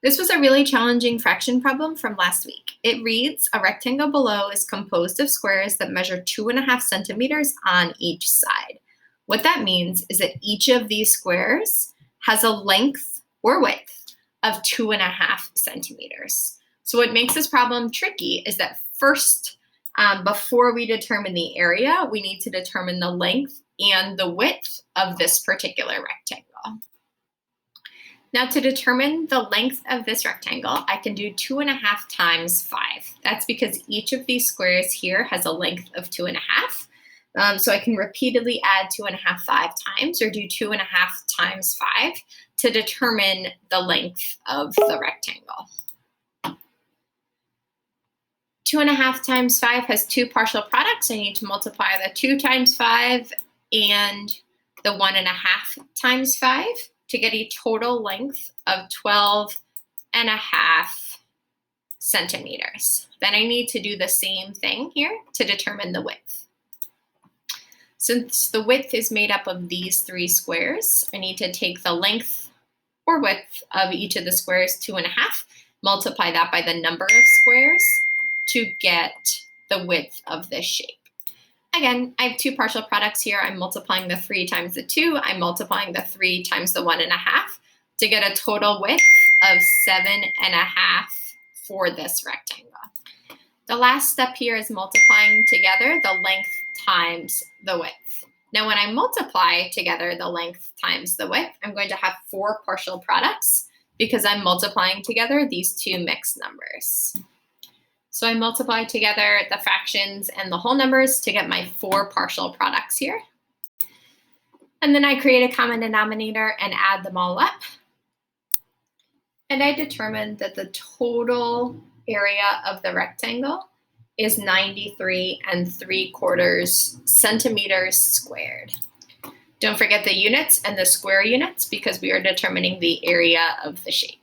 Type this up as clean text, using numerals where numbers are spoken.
This was a really challenging fraction problem from last week. It reads, a rectangle below is composed of squares that measure 2.5 centimeters on each side. What that means is that each of these squares has a length or width of 2.5 centimeters. So what makes this problem tricky is that first, before we determine the area, we need to determine the length and the width of this particular rectangle. Now to determine the length of this rectangle, I can do 2.5 times 5. That's because each of these squares here has a length of 2.5. So I can repeatedly add 2.5 5 times, or do 2.5 times 5 to determine the length of the rectangle. 2.5 times 5 has two partial products. I need to multiply the 2 times 5 and the 1.5 times 5 to get a total length of 12.5 centimeters. Then I need to do the same thing here to determine the width. Since the width is made up of these 3 squares, I need to take the length or width of each of the squares, 2.5, multiply that by the number of squares to get the width of this shape. Again, I have two partial products here. I'm multiplying the 3 times the 2. I'm multiplying the 3 times the 1.5 to get a total width of 7.5 for this rectangle. The last step here is multiplying together the length times the width. Now, when I multiply together the length times the width, I'm going to have 4 partial products because I'm multiplying together these two mixed numbers. So I multiply together the fractions and the whole numbers to get my 4 partial products here. And then I create a common denominator and add them all up. And I determine that the total area of the rectangle is 93.75 centimeters squared. Don't forget the units and the square units because we are determining the area of the shape.